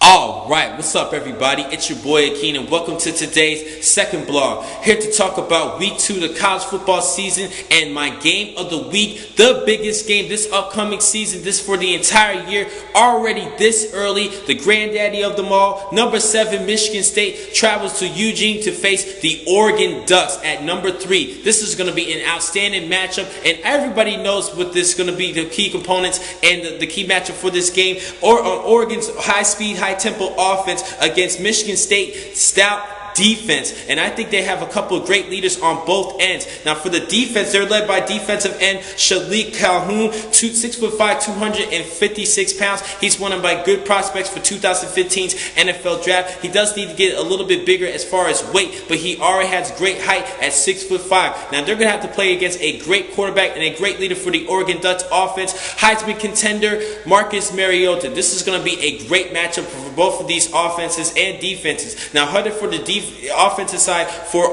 Alright, what's up everybody? It's your boy Akin and welcome to today's second blog. Here to talk about week 2 of the college football season and my game of the week, the biggest game this upcoming season, this for the entire year, already this early, the granddaddy of them all. Number 7, Michigan State travels to Eugene to face the Oregon Ducks at number 3. This is going to be an outstanding matchup and everybody knows what this is going to be, the key components and the key matchup for this game. Oregon's high-speed, high-tempo offense against Michigan State stout defense, and I think they have a couple of great leaders on both ends. Now for the defense, they're led by defensive end Shalik Calhoun, 6'5", 256 pounds. He's one of my good prospects for 2015's NFL draft. He does need to get a little bit bigger as far as weight, but he already has great height at 6'5". Now they're going to have to play against a great quarterback and a great leader for the Oregon Ducks offense, Heisman contender Marcus Mariota. This is going to be a great matchup for both of these offenses and defenses. Now headed for the offensive side for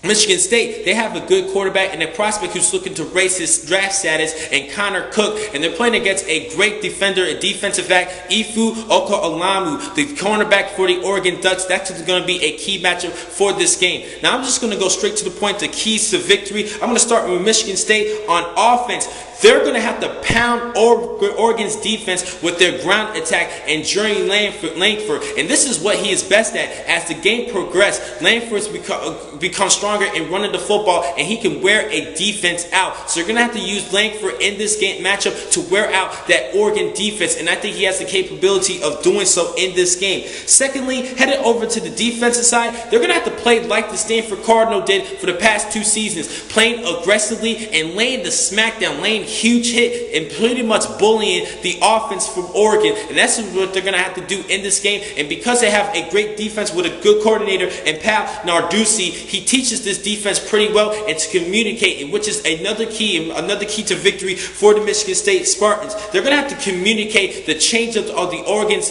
Michigan State, they have a good quarterback and a prospect who's looking to raise his draft status, and Connor Cook, and they're playing against a great defender, a defensive back, Ifu Okalamu, the cornerback for the Oregon Ducks. That's going to be a key matchup for this game. Now I'm just going to go straight to the point, the keys to victory. I'm going to start with Michigan State on offense. They're going to have to pound Oregon's defense with their ground attack and Jeremy Langford. And this is what he is best at. As the game progresses, Langford's become stronger in running the football, and he can wear a defense out. So you're going to have to use Langford in this game matchup to wear out that Oregon defense. And I think he has the capability of doing so in this game. Secondly, headed over to the defensive side, they're going to have to play like the Stanford Cardinal did for the past 2 seasons, playing aggressively and laying the smackdown, laying huge hit and pretty much bullying the offense from Oregon. And that's what they're going to have to do in this game. And because they have a great defense with a good coordinator and Pat Narduzzi, he teaches this defense pretty well and to communicate, which is another key to victory for the Michigan State Spartans. They're going to have to communicate the change of the Oregon's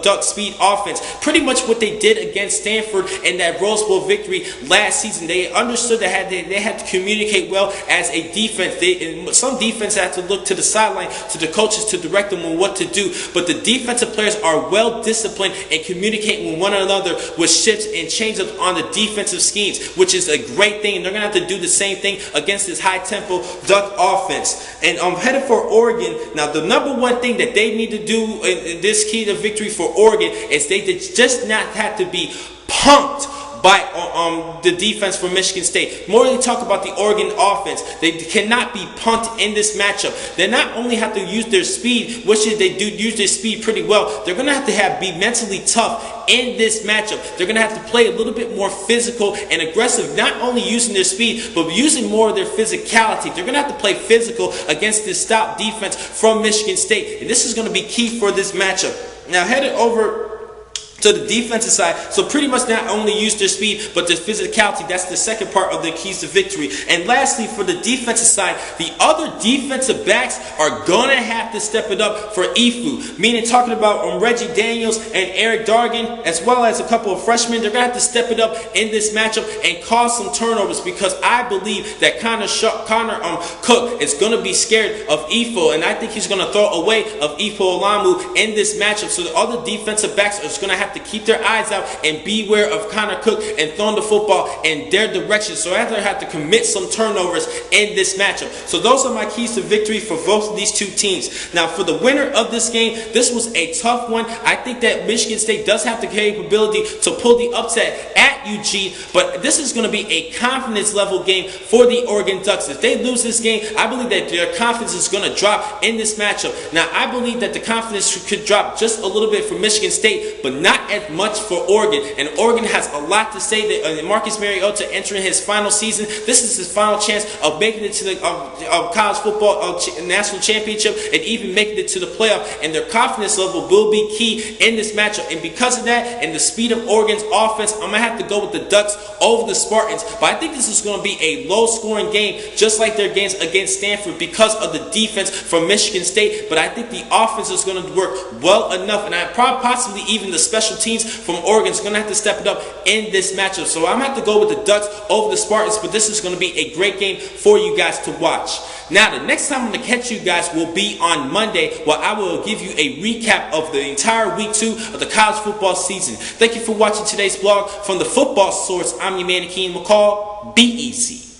duck speed offense. Pretty much what they did against Stanford in that Rose Bowl victory last season. They understood that they had to communicate well as a defense. Some defense have to look to the sideline, to the coaches to direct them on what to do. But the defensive players are well disciplined and communicating with one another with shifts and changes on the defensive schemes, which is a great thing. And they're going to have to do the same thing against this high-tempo Duck offense. And I'm headed for Oregon. Now, the number one thing that they need to do in this key to victory for Oregon is they just not have to be punked by the defense for Michigan State. More than talk about the Oregon offense, they cannot be punked in this matchup. They not only have to use their speed, which they do use their speed pretty well, they're going to have to be mentally tough in this matchup. They're going to have to play a little bit more physical and aggressive, not only using their speed, but using more of their physicality. They're going to have to play physical against this stout defense from Michigan State. And this is going to be key for this matchup. Now, headed over to the defensive side, so pretty much not only use their speed, but their physicality. That's the second part of the keys to victory. And lastly, for the defensive side, the other defensive backs are going to have to step it up for Ifu. Meaning talking about Reggie Daniels and Eric Dargan, as well as a couple of freshmen. They're going to have to step it up in this matchup and cause some turnovers, because I believe that Connor Cook is going to be scared of Ifu, and I think he's going to throw away of Ifu Olamu in this matchup. So the other defensive backs are going to have to keep their eyes out and beware of Connor Cook and throwing the football in their direction. So I have to commit some turnovers in this matchup. So those are my keys to victory for both of these two teams. Now for the winner of this game, this was a tough one. I think that Michigan State does have the capability to pull the upset at Eugene, but this is going to be a confidence level game for the Oregon Ducks. If they lose this game, I believe that their confidence is going to drop in this matchup. Now I believe that the confidence could drop just a little bit for Michigan State, but not as much for Oregon. And Oregon has a lot to say. That Marcus Mariota entering his final season, this is his final chance of making it to the college football national championship and even making it to the playoff. And their confidence level will be key in this matchup. And because of that and the speed of Oregon's offense, I'm going to have to go with the Ducks over the Spartans. But I think this is going to be a low-scoring game, just like their games against Stanford, because of the defense from Michigan State. But I think the offense is going to work well enough, and possibly even the special special teams from Oregon is going to have to step it up in this matchup. So I'm going to have to go with the Ducks over the Spartans, but this is going to be a great game for you guys to watch. Now, the next time I'm going to catch you guys will be on Monday, where I will give you a recap of the entire week 2 of the college football season. Thank you for watching today's vlog from the Football Source. I'm your man, Akin McCall. Be easy.